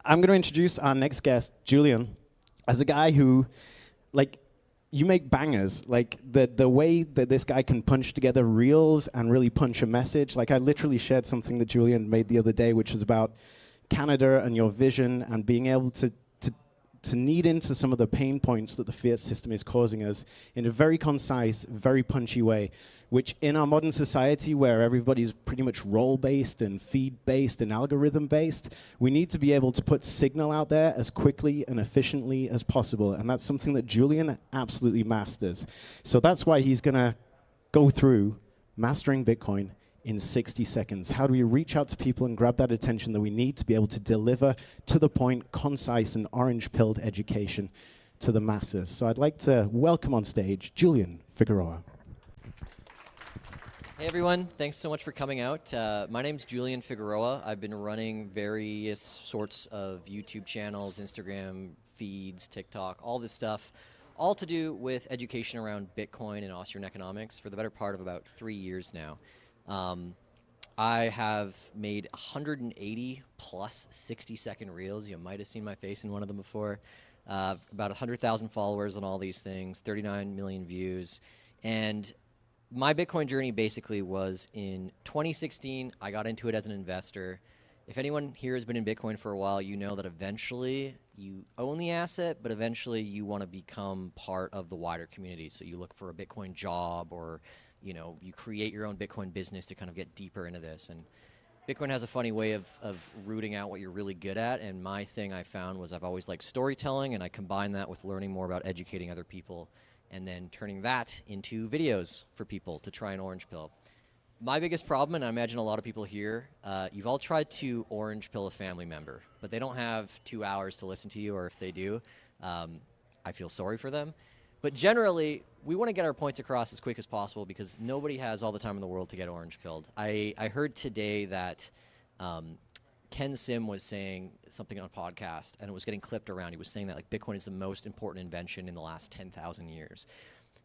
I'm going to introduce our next guest, Julian, as a guy who, like, you make bangers. Like, the way that this guy can punch together reels and really punch a message. Like, I literally shared something that Julian made the other day, which was about Canada and your vision and being able to knead into some of the pain points that the fiat system is causing us in a very concise, very punchy way, which in our modern society where everybody's pretty much role-based and feed-based and algorithm-based, we need to be able to put signal out there as quickly and efficiently as possible, and that's something that Julian absolutely masters. So that's why he's going to go through mastering Bitcoin in 60 seconds. How do we reach out to people and grab that attention that we need to be able to deliver to the point, concise and orange-pilled education to the masses? So I'd like to welcome on stage Julian Figueroa. Hey everyone, thanks so much for coming out. My name's Julian Figueroa. I've been running various sorts of YouTube channels, Instagram feeds, TikTok, all this stuff, all to do with education around Bitcoin and Austrian economics for the better part of about 3 years now. I have made 180 plus 60-second reels. You might have seen my face in one of them before. About 100,000 followers on all these things, 39 million views. And my Bitcoin journey basically was in 2016. I got into it as an investor. If anyone here has been in Bitcoin for a while, you know that eventually you own the asset, but eventually you want to become part of the wider community. So you look for a Bitcoin job, or you create your own Bitcoin business to kind of get deeper into this. And Bitcoin has a funny way of rooting out what you're really good at. And my thing I found was I've always liked storytelling, and I combine that with learning more about educating other people and then turning that into videos for people to try and orange pill. My biggest problem, and I imagine a lot of people here, you've all tried to orange pill a family member, but they don't have 2 hours to listen to you, or if they do, I feel sorry for them. But generally, we want to get our points across as quick as possible because nobody has all the time in the world to get orange pilled. I heard today that Ken Sim was saying something on a podcast, and it was getting clipped around. He was saying that like Bitcoin is the most important invention in the last 10,000 years.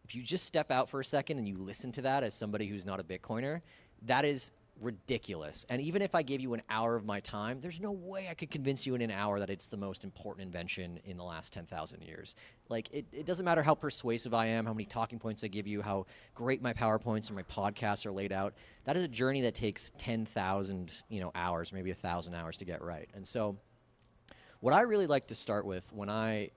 If you just step out for a second and you listen to that as somebody who's not a Bitcoiner, that is ridiculous. And even if I gave you an hour of my time, there's no way I could convince you in an hour that it's the most important invention in the last 10,000 years. Like, it doesn't matter how persuasive I am, how many talking points I give you, how great my PowerPoints or my podcasts are laid out. That is a journey that takes 10,000 hours, maybe 1,000 hours to get right. And so what I really like to start with when I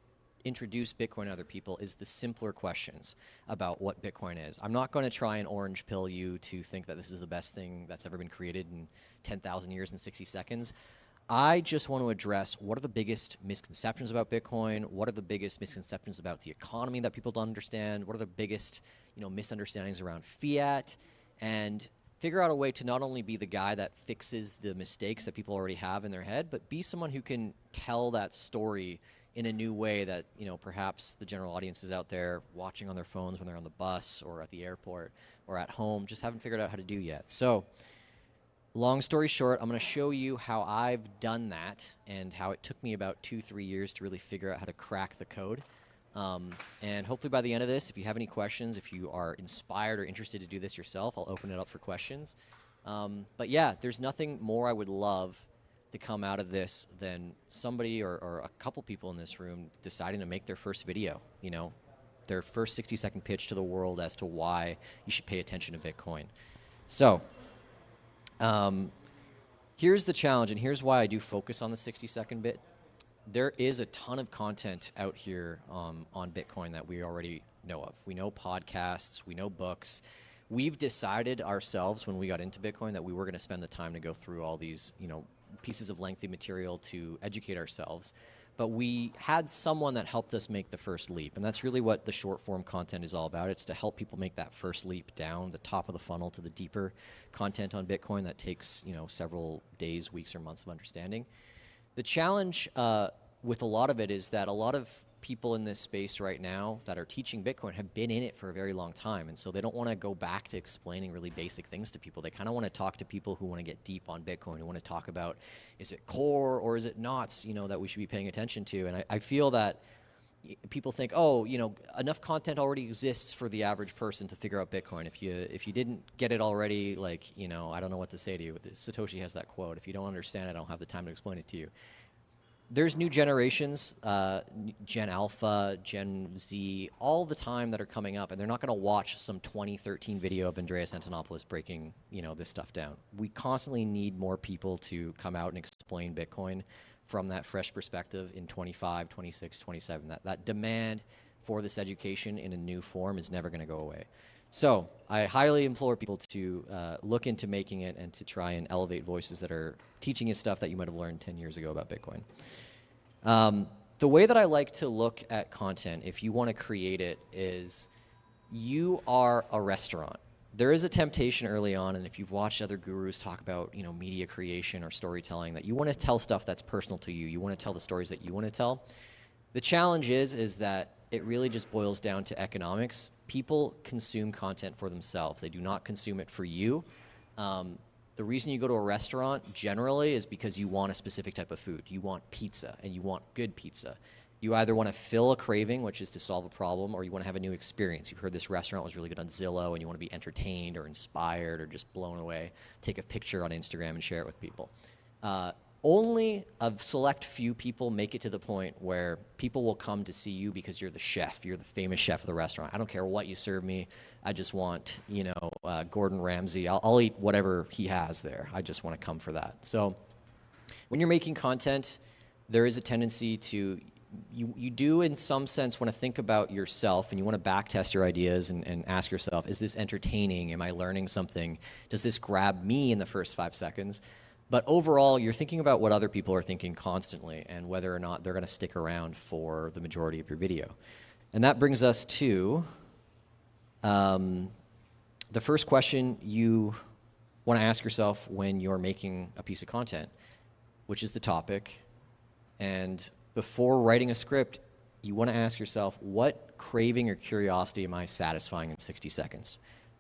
introduce Bitcoin to other people is the simpler questions about what Bitcoin is. I'm not going to try and orange pill you to think that this is the best thing that's ever been created in 10,000 years in 60 seconds. I just want to address what are the biggest misconceptions about Bitcoin, what are the biggest misconceptions about the economy that people don't understand, what are the biggest misunderstandings around fiat, and figure out a way to not only be the guy that fixes the mistakes that people already have in their head, but be someone who can tell that story in a new way that, perhaps the general audiences out there watching on their phones when they're on the bus or at the airport or at home just haven't figured out how to do yet. So, long story short, I'm going to show you how I've done that and how it took me about 2-3 years to really figure out how to crack the code. And hopefully by the end of this, if you have any questions, if you are inspired or interested to do this yourself, I'll open it up for questions. But yeah, there's nothing more I would love to come out of this than somebody or a couple people in this room deciding to make their first video, their first 60-second pitch to the world as to why you should pay attention to Bitcoin. So here's the challenge, and here's why I do focus on the 60-second bit. There is a ton of content out here on Bitcoin that we already know of. We know podcasts, we know books. We've decided ourselves when we got into Bitcoin that we were going to spend the time to go through all these, pieces of lengthy material to educate ourselves. But we had someone that helped us make the first leap. And that's really what the short form content is all about. It's to help people make that first leap down the top of the funnel to the deeper content on Bitcoin that takes, several days, weeks, or months of understanding. The challenge with a lot of it is that a lot of people in this space right now that are teaching Bitcoin have been in it for a very long time. And so they don't want to go back to explaining really basic things to people. They kind of want to talk to people who want to get deep on Bitcoin, who want to talk about, is it core or is it not, that we should be paying attention to. And I feel that people think, oh, enough content already exists for the average person to figure out Bitcoin. If you didn't get it already, I don't know what to say to you. Satoshi has that quote, if you don't understand it, I don't have the time to explain it to you. there's new generations, Gen Alpha, Gen Z, all the time that are coming up, and they're not going to watch some 2013 video of Andreas Antonopoulos breaking, this stuff down. We constantly need more people to come out and explain Bitcoin from that fresh perspective in 25, 26, 27. That demand for this education in a new form is never going to go away. So I highly implore people to look into making it and to try and elevate voices that are teaching you stuff that you might have learned 10 years ago about Bitcoin. The way that I like to look at content, if you want to create it, is you are a restaurant. There is a temptation early on, and if you've watched other gurus talk about, media creation or storytelling, that you want to tell stuff that's personal to you. You want to tell the stories that you want to tell. The challenge is that it really just boils down to economics. People consume content for themselves. They do not consume it for you. The reason you go to a restaurant generally is because you want a specific type of food. You want pizza, and you want good pizza. You either want to fill a craving, which is to solve a problem, or you want to have a new experience. You've heard this restaurant was really good on Zillow, and you want to be entertained or inspired or just blown away. Take a picture on Instagram and share it with people. Only a select few people make it to the point where people will come to see you because you're the chef. You're the famous chef of the restaurant. I don't care what you serve me. I just want, Gordon Ramsay. I'll eat whatever he has there. I just want to come for that. So when you're making content, there is a tendency to, you do in some sense want to think about yourself, and you want to backtest your ideas and ask yourself, is this entertaining? Am I learning something? Does this grab me in the first 5 seconds? But overall, you're thinking about what other people are thinking constantly and whether or not they're going to stick around for the majority of your video. And that brings us to the first question you want to ask yourself when you're making a piece of content, which is the topic. And before writing a script, you want to ask yourself, what craving or curiosity am I satisfying in 60 seconds?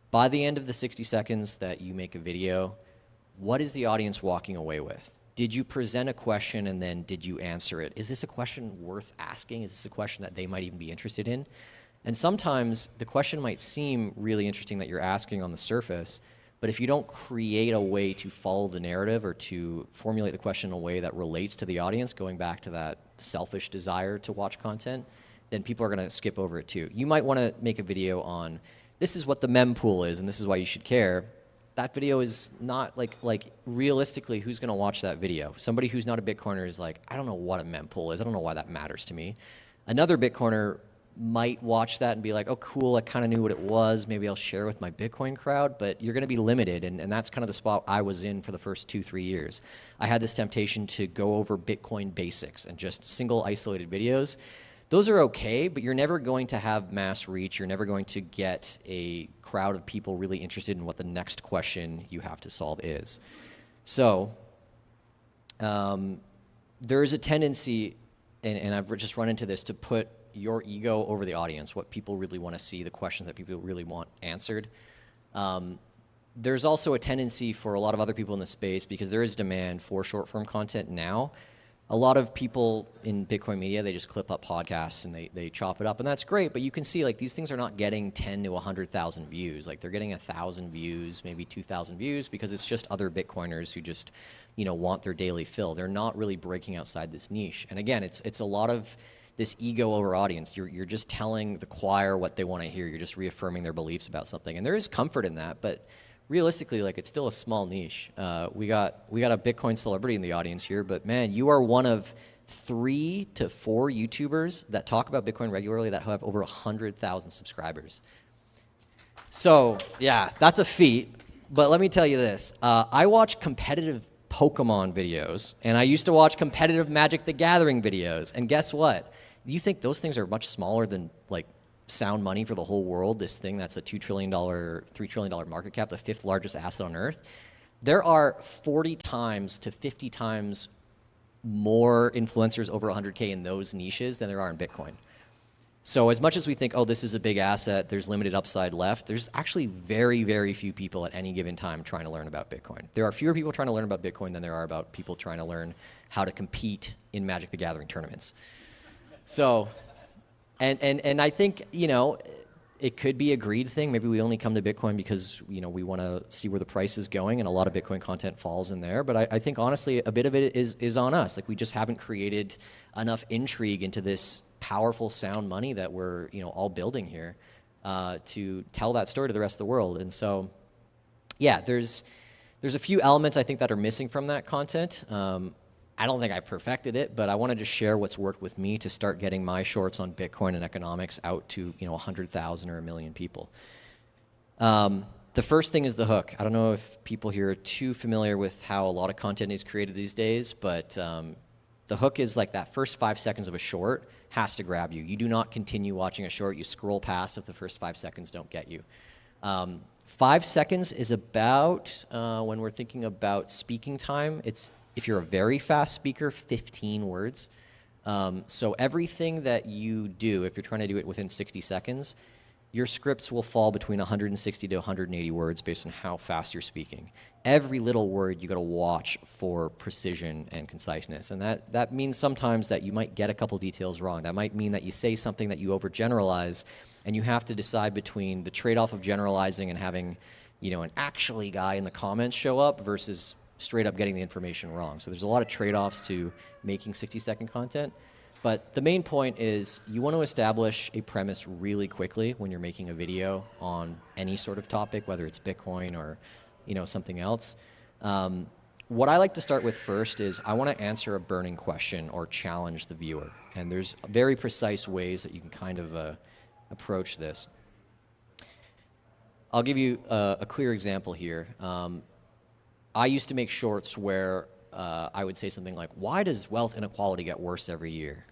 By the end of the 60 seconds that you make a video, what is the audience walking away with? Did you present a question and then did you answer it? Is this a question worth asking? Is this a question that they might even be interested in? And sometimes the question might seem really interesting that you're asking on the surface, but if you don't create a way to follow the narrative or to formulate the question in a way that relates to the audience, going back to that selfish desire to watch content, then people are going to skip over it too. You might want to make a video on, this is what the mempool is and this is why you should care. That video is not like realistically, who's going to watch that video? Somebody who's not a Bitcoiner is like, I don't know what a mempool is. I don't know why that matters to me. Another Bitcoiner might watch that and be like, oh, cool, I kind of knew what it was. Maybe I'll share with my Bitcoin crowd, but you're going to be limited, and that's kind of the spot I was in for the first 2-3 years. I had this temptation to go over Bitcoin basics and just single isolated videos. Those are okay, but you're never going to have mass reach. You're never going to get a crowd of people really interested in what the next question you have to solve is. So there is a tendency, and I've just run into this, to put your ego over the audience, what people really want to see, the questions that people really want answered. There's also a tendency for a lot of other people in the space, because there is demand for short-form content now. A lot of people in Bitcoin media, they just clip up podcasts and they chop it up, and that's great, but you can see like these things are not getting 10 to 100,000 views. Like they're getting 1,000 views, maybe 2,000 views, because it's just other Bitcoiners who just, want their daily fill. They're not really breaking outside this niche. And again, it's a lot of this ego over audience. You're just telling the choir what they want to hear. You're just reaffirming their beliefs about something. And there is comfort in that, but realistically, like, it's still a small niche. We got a Bitcoin celebrity in the audience here, but man, you are one of 3 to 4 YouTubers that talk about Bitcoin regularly that have over 100,000 subscribers. So yeah, that's a feat. But let me tell you this. I watch competitive Pokemon videos, and I used to watch competitive Magic the Gathering videos. And guess what? You think those things are much smaller than like sound money for the whole world, this thing that's a $2 trillion, $3 trillion market cap, the 5th largest asset on earth? There are 40 times to 50 times more influencers over 100K in those niches than there are in Bitcoin. So as much as we think, oh, this is a big asset, there's limited upside left, there's actually very, very few people at any given time trying to learn about Bitcoin. There are fewer people trying to learn about Bitcoin than there are about people trying to learn how to compete in Magic the Gathering tournaments. So, and I think, it could be a greed thing. Maybe we only come to Bitcoin because we want to see where the price is going, and a lot of Bitcoin content falls in there. But I think honestly, a bit of it is on us. Like we just haven't created enough intrigue into this powerful sound money that we're all building here to tell that story to the rest of the world. And so, yeah, there's a few elements I think that are missing from that content. I don't think I perfected it, but I wanted to share what's worked with me to start getting my shorts on Bitcoin and economics out to 100,000 or 1 million people. The first thing is the hook. I don't know if people here are too familiar with how a lot of content is created these days, but the hook is like that first 5 seconds of a short has to grab you. You do not continue watching a short. You scroll past if the first 5 seconds don't get you. 5 seconds is about, when we're thinking about speaking time, it's, if you're a very fast speaker, 15 words. So everything that you do, if you're trying to do it within 60 seconds, your scripts will fall between 160 to 180 words based on how fast you're speaking. Every little word you got to watch for precision and conciseness. And that means sometimes that you might get a couple details wrong. That might mean that you say something that you overgeneralize, and you have to decide between the trade-off of generalizing and having an actually guy in the comments show up versus straight up getting the information wrong. So there's a lot of trade-offs to making 60-second content. But the main point is you want to establish a premise really quickly when you're making a video on any sort of topic, whether it's Bitcoin or something else. What I like to start with first is I want to answer a burning question or challenge the viewer. And there's very precise ways that you can kind of approach this. I'll give you a clear example here. I used to make shorts where I would say something like, why does wealth inequality get worse every year?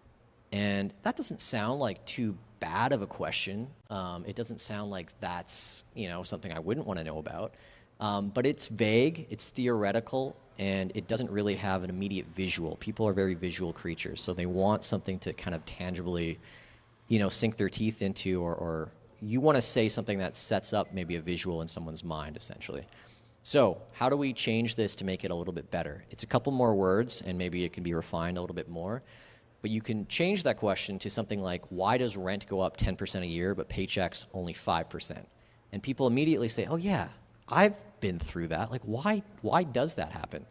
And that doesn't sound like too bad of a question. It doesn't sound like that's something I wouldn't want to know about. But it's vague, it's theoretical, and it doesn't really have an immediate visual. People are very visual creatures, so they want something to kind of tangibly sink their teeth into, or you want to say something that sets up maybe a visual in someone's mind, essentially. So how do we change this to make it a little bit better? It's a couple more words, and maybe it can be refined a little bit more. But you can change that question to something like, why does rent go up 10% a year, but paychecks only 5%? And people immediately say, oh yeah, I've been through that. Like, why does that happen?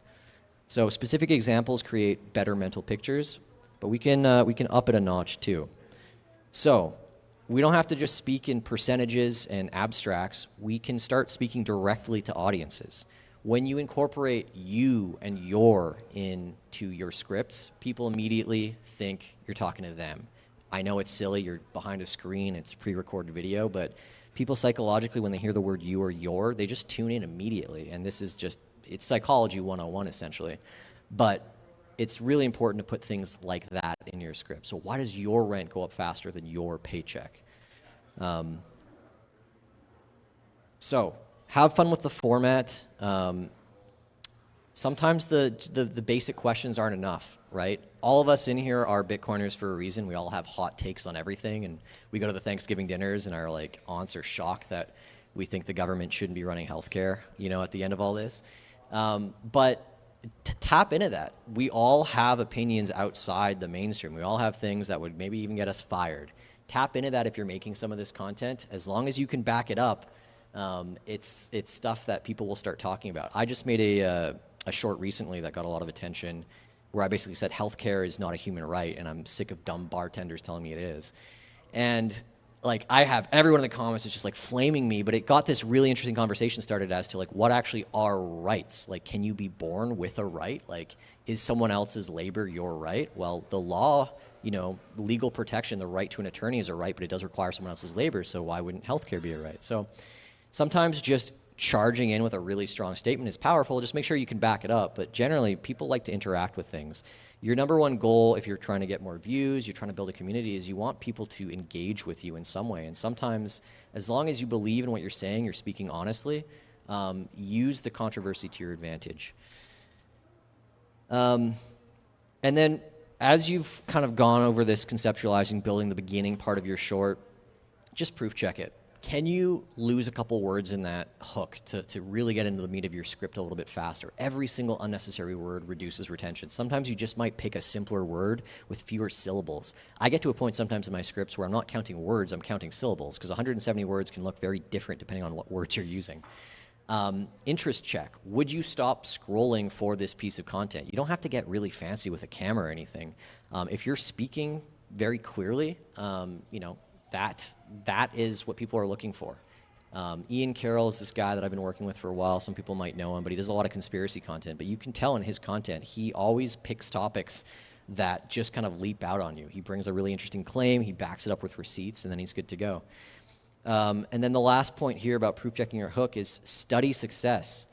So specific examples create better mental pictures, but we can up it a notch too. So we don't have to just speak in percentages and abstracts. We can start speaking directly to audiences. When you incorporate you and your into your scripts, people immediately think you're talking to them. I know it's silly, you're behind a screen, it's a pre-recorded video, but people psychologically, when they hear the word you or your, they just tune in immediately. And this is just, it's psychology 101 essentially. But it's really important to put things like that in your script. So why does your rent go up faster than your paycheck? So have fun with the format. Sometimes the basic questions aren't enough, right? All of us in here are Bitcoiners for a reason. We all have hot takes on everything, and we go to the Thanksgiving dinners and our aunts are shocked that we think the government shouldn't be running healthcare, at the end of all this. But tap into that. We all have opinions outside the mainstream. We all have things that would maybe even get us fired. Tap into that if you're making some of this content. As long as you can back it up, it's stuff that people will start talking about. I just made a short recently that got a lot of attention where I basically said healthcare is not a human right, and I'm sick of dumb bartenders telling me it is. And I have everyone in the comments is just flaming me, but it got this really interesting conversation started as to what actually are rights. Can you be born with a right? Is someone else's labor your right? Well, the law, legal protection, the right to an attorney is a right, but it does require someone else's labor, so why wouldn't healthcare be a right? So sometimes just charging in with a really strong statement is powerful. Just make sure you can back it up. But generally, people like to interact with things. Your number one goal, if you're trying to get more views, you're trying to build a community, is you want people to engage with you in some way. And sometimes, as long as you believe in what you're saying, you're speaking honestly, use the controversy to your advantage. And then, as you've kind of gone over this conceptualizing, building the beginning part of your short, just proof check it. can you lose a couple words in that hook to really get into the meat of your script a little bit faster? Every single unnecessary word reduces retention. Sometimes you just might pick a simpler word with fewer syllables. I get to a point sometimes in my scripts where I'm not counting words, I'm counting syllables, because 170 words can look very different depending on what words you're using. Interest check. Would you stop scrolling for this piece of content? You don't have to get really fancy with a camera or anything. If you're speaking very clearly, you know, that is what people are looking for. Ian Carroll is this guy that I've been working with for a while. Some people might know him, but he does a lot of conspiracy content. But you can tell in his content, he always picks topics that just kind of leap out on you. He brings a really interesting claim, he backs it up with receipts, and then he's good to go. And then the last point here about proof checking your hook is study success.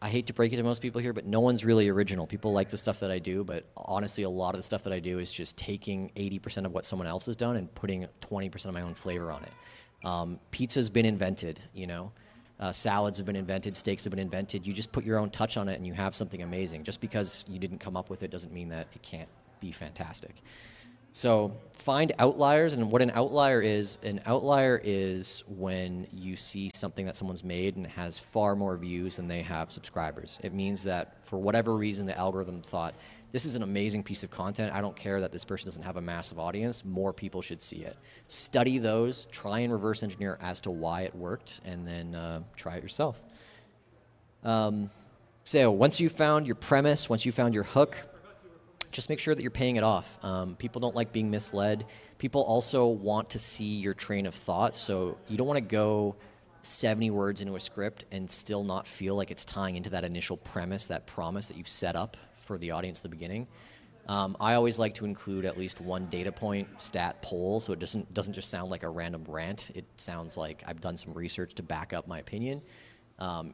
I hate to break it to most people here, but no one's really original. People like the stuff that I do, but honestly, a lot of the stuff that I do is just taking 80% of what someone else has done and putting 20% of my own flavor on it. Pizza's been invented, you know. Salads have been invented, steaks have been invented. You just put your own touch on it and you have something amazing. Just because you didn't come up with it doesn't mean that it can't be fantastic. So find outliers, and what an outlier is when you see something that someone's made and has far more views than they have subscribers. It means that for whatever reason the algorithm thought, this is an amazing piece of content, I don't care that this person doesn't have a massive audience, more people should see it. Study those, try and reverse engineer as to why it worked, and then try it yourself. So once you found your premise, once you found your hook, just make sure that you're paying it off. People don't like being misled. People also want to see your train of thought, so you don't want to go 70 words into a script and still not feel like it's tying into that initial premise, that promise that you've set up for the audience at the beginning. I always like to include at least one data point, stat, poll, so it doesn't just sound like a random rant. It sounds like I've done some research to back up my opinion.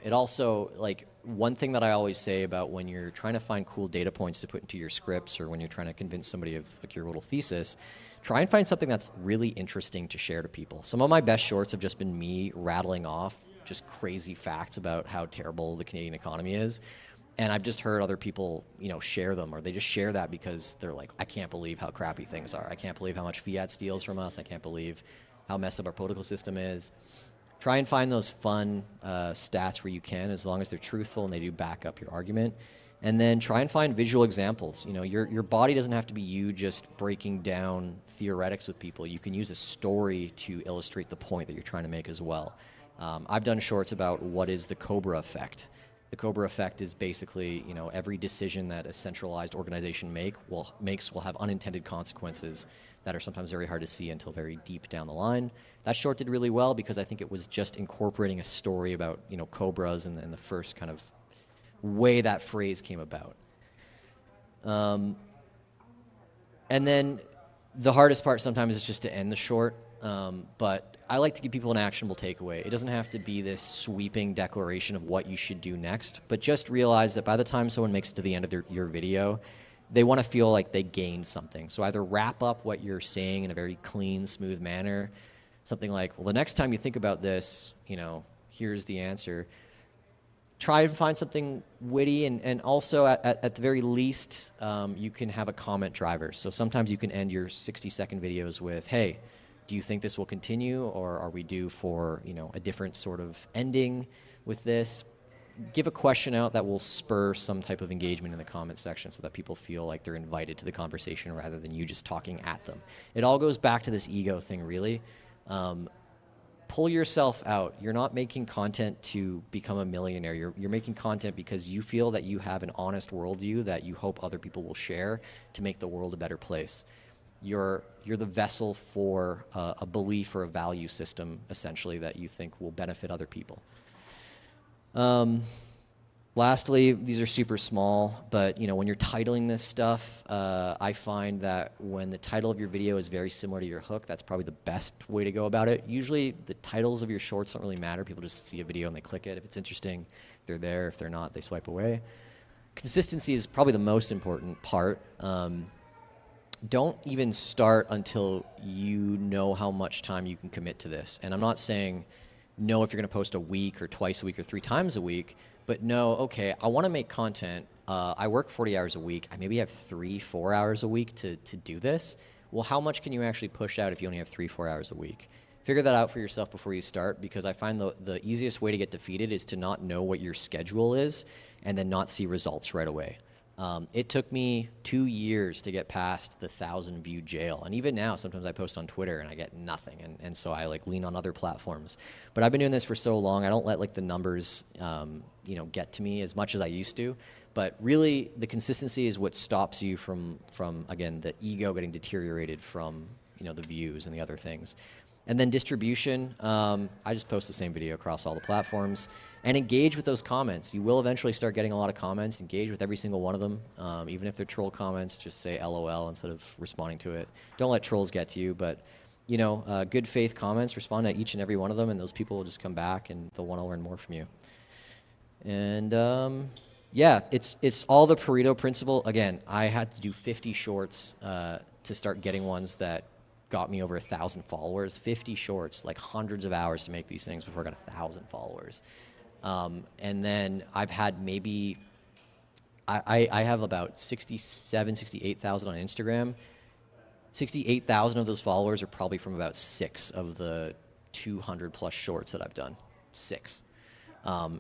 It also, like, one thing that I always say about when you're trying to find cool data points to put into your scripts, or when you're trying to convince somebody of like your little thesis, try and find something that's really interesting to share to people. Some of my best shorts have just been me rattling off just crazy facts about how terrible the Canadian economy is. And I've just heard other people, you know, share them, or they just share that because they're like, I can't believe how crappy things are. I can't believe how much fiat steals from us. I can't believe how messed up our political system is. Try and find those fun stats where you can, as long as they're truthful and they do back up your argument. And then try and find visual examples. You know, your body doesn't have to be you just breaking down theoretics with people. You can use a story to illustrate the point that you're trying to make as well. I've done shorts about what is the Cobra effect. The Cobra effect is basically, you know, every decision that a centralized organization makes will have unintended consequences that are sometimes very hard to see until very deep down the line. That short did really well because I think it was just incorporating a story about, you know, cobras and the first kind of way that phrase came about. And then the hardest part sometimes is just to end the short, but I like to give people an actionable takeaway. It doesn't have to be this sweeping declaration of what you should do next, but just realize that by the time someone makes it to the end of your video, they want to feel like they gained something. So either wrap up what you're saying in a very clean, smooth manner, something like, well, the next time you think about this, you know, here's the answer. Try and find something witty, and also at the very least, you can have a comment driver. So sometimes you can end your 60-second videos with, hey, do you think this will continue, or are we due for, you know, a different sort of ending with this? Give a question out that will spur some type of engagement in the comment section so that people feel like they're invited to the conversation rather than you just talking at them. It all goes back to this ego thing, really. Pull yourself out. You're not making content to become a millionaire. You're making content because you feel that you have an honest worldview that you hope other people will share to make the world a better place. You're the vessel for a belief or a value system, essentially, that you think will benefit other people. Lastly, these are super small, but you know, when you're titling this stuff, I find that when the title of your video is very similar to your hook, that's probably the best way to go about it. Usually the titles of your shorts don't really matter. People just see a video and they click it. If it's interesting, they're there. If they're not, they swipe away. Consistency is probably the most important part. Don't even start until you know how much time you can commit to this. And I'm not saying know if you're going to post a week or twice a week or 3 times a week, but know, okay, I want to make content. I work 40 hours a week. I maybe have 3-4 hours a week to do this. Well, how much can you actually push out if you only have 3-4 hours a week? If figure that out for yourself before you start, because I find the easiest way to get defeated is to not know what your schedule is and then not see results right away. It took me 2 years to get past the 1,000 view jail. And even now, sometimes I post on Twitter and I get nothing. And so I like lean on other platforms. But I've been doing this for so long, I don't let like the numbers, get to me as much as I used to. But really, the consistency is what stops you from again, the ego getting deteriorated from, the views and the other things. And then distribution, I just post the same video across all the platforms. And engage with those comments. You will eventually start getting a lot of comments. Engage with every single one of them. Even if they're troll comments, just say LOL instead of responding to it. Don't let trolls get to you, but good faith comments, respond to each and every one of them, and those people will just come back and they'll want to learn more from you. And yeah, it's all the Pareto principle. Again, I had to do 50 shorts to start getting ones that got me over 1,000 followers. 50 shorts, like hundreds of hours to make these things before I got 1,000 followers. And then I've had maybe, I have about 68,000 on Instagram. 68,000 of those followers are probably from about 6 of the 200 plus shorts that I've done. 6.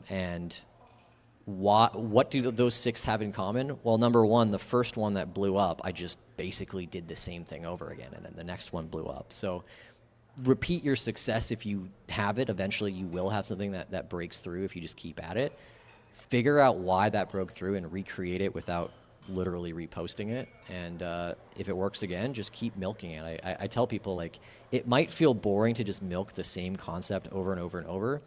And what do those 6 have in common? Well, number one, the first one that blew up, I just basically did the same thing over again, and then the next one blew up. So repeat your success. If you have it, eventually you will have something that breaks through if you just keep at it. Figure out why that broke through and recreate it without literally reposting it. And if it works again, just keep milking it. I tell people, like, it might feel boring to just milk the same concept over and over and over,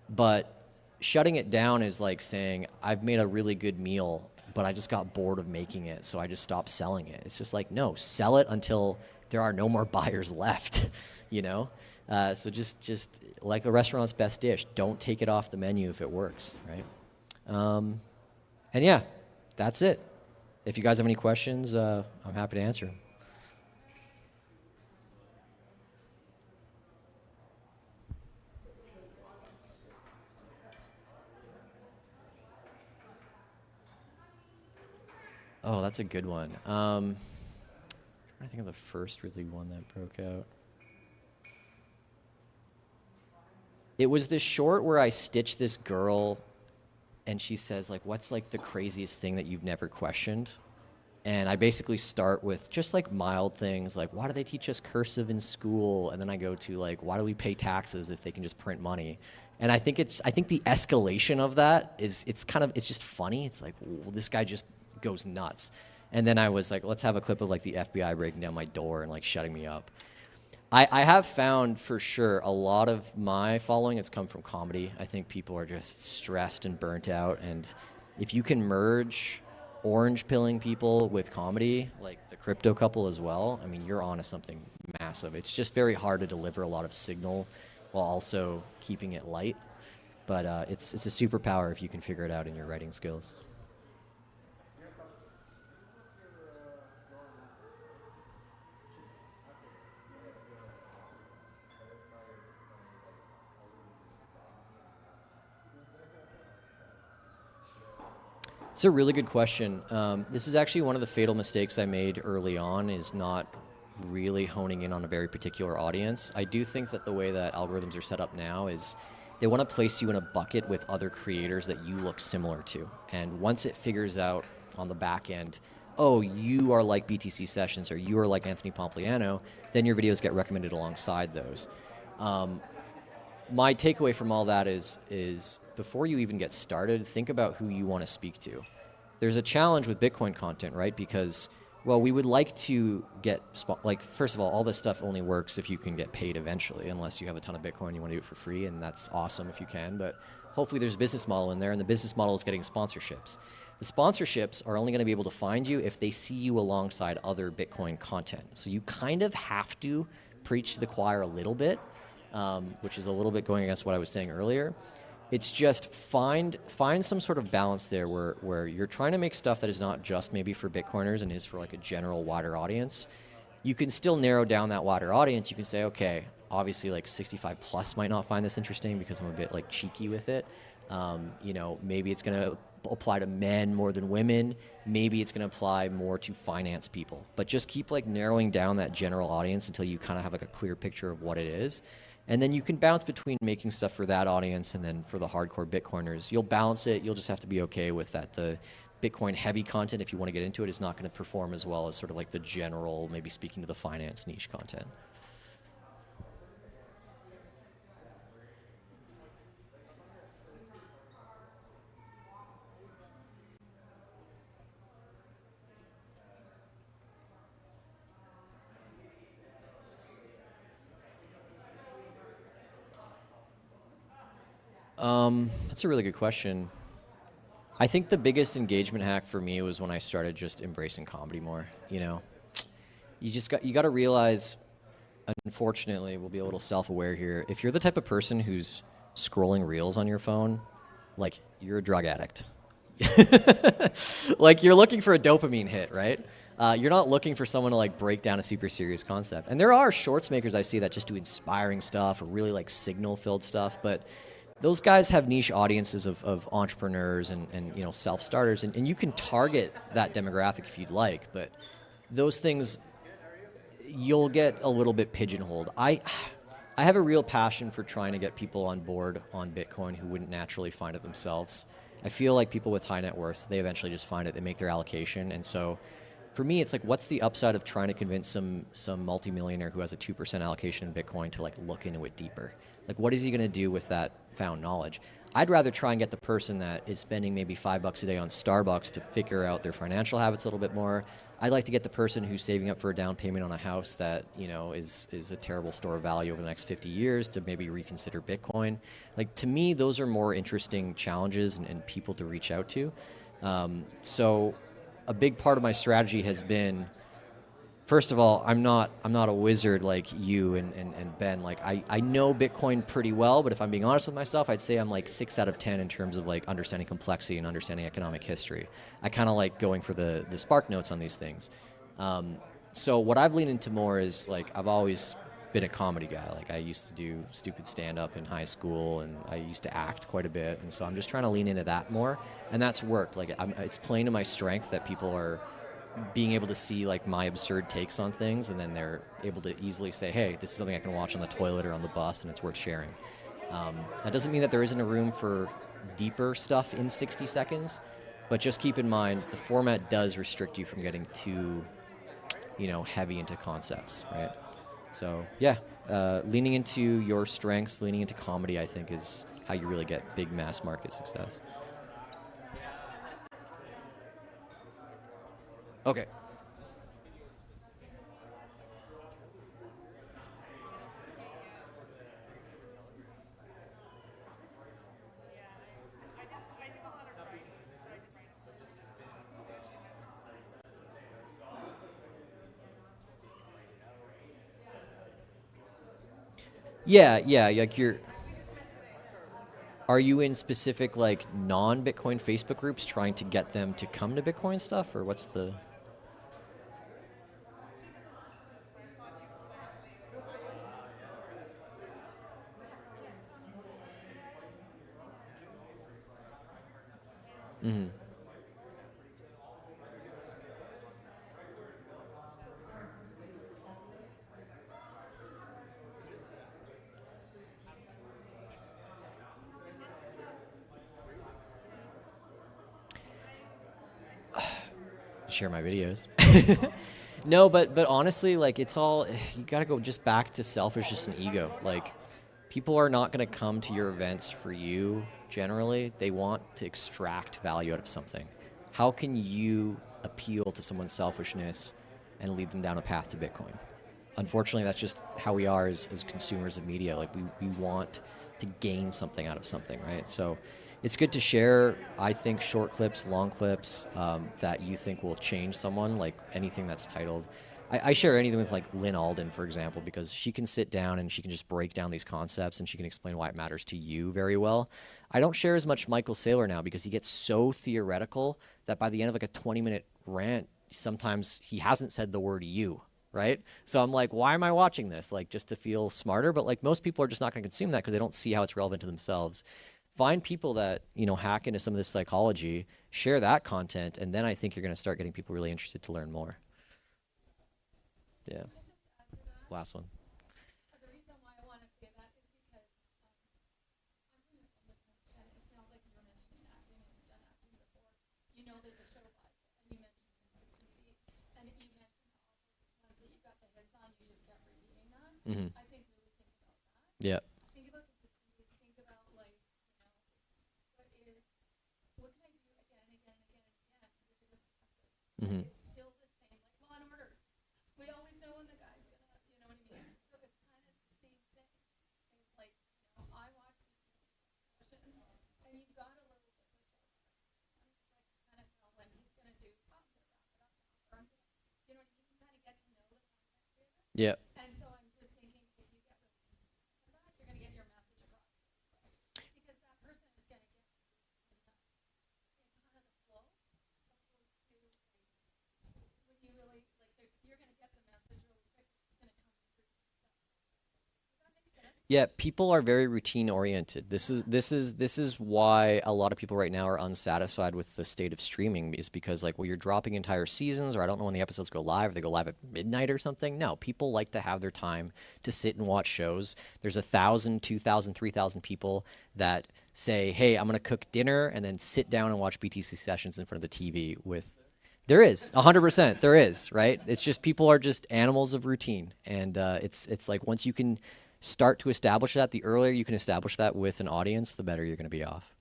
but shutting it down is like saying, I've made a really good meal, but I just got bored of making it, so I just stopped selling it. It's just like, no, sell it until there are no more buyers left, So just like a restaurant's best dish, don't take it off the menu if it works, right? And yeah, that's it. If you guys have any questions, I'm happy to answer them. Oh, that's a good one. I'm trying to think of the first really one that broke out. It was this short where I stitched this girl, and she says, like, what's like the craziest thing that you've never questioned? And I basically start with just like mild things, like, why do they teach us cursive in school? And then I go to like, why do we pay taxes if they can just print money? And I think the escalation of that is, it's just funny. It's like, well, this guy just goes nuts. And then I was like, let's have a clip of like the FBI breaking down my door and like shutting me up. I have found for sure a lot of my following has come from comedy. I think people are just stressed and burnt out, and if you can merge orange pilling people with comedy, like the crypto couple as well, I mean, you're onto something massive. It's just very hard to deliver a lot of signal while also keeping it light, but it's a superpower if you can figure it out in your writing skills. It's a really good question. This is actually one of the fatal mistakes I made early on, is not really honing in on a very particular audience. I do think that the way that algorithms are set up now is they want to place you in a bucket with other creators that you look similar to. And once it figures out on the back end, oh, you are like BTC Sessions or you are like Anthony Pompliano, then your videos get recommended alongside those. My takeaway from all that is before you even get started, think about who you want to speak to. There's a challenge with Bitcoin content, right? Because, well, we would like to get, first of all this stuff only works if you can get paid eventually, unless you have a ton of Bitcoin and you want to do it for free, and that's awesome if you can, but hopefully there's a business model in there, and the business model is getting sponsorships. The sponsorships are only going to be able to find you if they see you alongside other Bitcoin content. So you kind of have to preach to the choir a little bit, which is a little bit going against what I was saying earlier. It's just find some sort of balance there where you're trying to make stuff that is not just maybe for Bitcoiners and is for like a general wider audience. You can still narrow down that wider audience. You can say, okay, obviously like 65 plus might not find this interesting because I'm a bit like cheeky with it. Maybe it's going to apply to men more than women. Maybe it's going to apply more to finance people. But just keep like narrowing down that general audience until you kind of have like a clear picture of what it is. And then you can bounce between making stuff for that audience and then for the hardcore Bitcoiners. You'll balance it. You'll just have to be okay with that. The Bitcoin heavy content, if you want to get into it, is not going to perform as well as sort of like the general, maybe speaking to the finance niche content. That's a really good question. I think the biggest engagement hack for me was when I started just embracing comedy more. You know, you got to realize. Unfortunately, we'll be a little self-aware here. If you're the type of person who's scrolling reels on your phone, like you're a drug addict. Like you're looking for a dopamine hit, right? You're not looking for someone to like break down a super serious concept. And there are shorts makers I see that just do inspiring stuff or really like signal-filled stuff, but those guys have niche audiences of entrepreneurs and you know, self-starters, and you can target that demographic if you'd like, but those things, you'll get a little bit pigeonholed. I have a real passion for trying to get people on board on Bitcoin who wouldn't naturally find it themselves. I feel like people with high net worths, they eventually just find it, they make their allocation, and so for me, it's like, what's the upside of trying to convince some multimillionaire who has a 2% allocation in Bitcoin to like look into it deeper? Like, what is he going to do with that found knowledge? I'd rather try and get the person that is spending maybe $5 a day on Starbucks to figure out their financial habits a little bit more. I'd like to get the person who's saving up for a down payment on a house that, you know, is a terrible store of value over the next 50 years to maybe reconsider Bitcoin. Like, to me, those are more interesting challenges and people to reach out to. So a big part of my strategy has been, first of all, I'm not a wizard like you and Ben. Like, I know Bitcoin pretty well, but if I'm being honest with myself, I'd say I'm like 6 out of 10 in terms of like understanding complexity and understanding economic history. I kind of like going for the spark notes on these things. So what I've leaned into more is like, I've always been a comedy guy. Like, I used to do stupid stand-up in high school, and I used to act quite a bit, and so I'm just trying to lean into that more, and that's worked. Like, it's playing to my strength that people are being able to see like my absurd takes on things, and then they're able to easily say, hey, this is something I can watch on the toilet or on the bus, and it's worth sharing. That doesn't mean that there isn't a room for deeper stuff in 60 seconds, but just keep in mind the format does restrict you from getting too, you know, heavy into concepts, right? So yeah, leaning into your strengths, leaning into comedy, I think is how you really get big mass market success. Okay. Yeah, like are you in specific like non-Bitcoin Facebook groups trying to get them to come to Bitcoin stuff, or what's the? Mm-hmm. Share my videos. No, but honestly, like, it's all, you gotta go just back to selfishness and ego. Like, people are not gonna come to your events for you generally. They want to extract value out of something. How can you appeal to someone's selfishness and lead them down a path to Bitcoin? Unfortunately, that's just how we are as consumers of media. Like, we want to gain something out of something, right? So it's good to share, I think, short clips, long clips that you think will change someone, like anything that's titled. I share anything with like Lynn Alden, for example, because she can sit down and she can just break down these concepts and she can explain why it matters to you very well. I don't share as much Michael Saylor now because he gets so theoretical that by the end of like a 20-minute rant, sometimes he hasn't said the word you, right? So I'm like, why am I watching this? Like, just to feel smarter? But like, most people are just not going to consume that because they don't see how it's relevant to themselves. Find people that, you know, hack into some of this psychology, share that content, and then I think you're going to start getting people really interested to learn more. Yeah. Last one. Mm-hmm. Yeah. Mm-hmm. Yeah. Yeah, people are very routine oriented. This is why a lot of people right now are unsatisfied with the state of streaming is because like well you're dropping entire seasons or I don't know when the episodes go live, or they go live at midnight or something. No, people like to have their time to sit and watch shows. There's 1,000, 2,000, 3,000 people that say, "Hey, I'm going to cook dinner and then sit down and watch BTC sessions in front of the TV with." There is 100%. There is, right? It's just people are just animals of routine, and it's like once you can start to establish that, the earlier you can establish that with an audience, the better you're going to be off.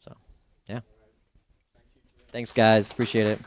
So, yeah. Thanks, guys. Appreciate it.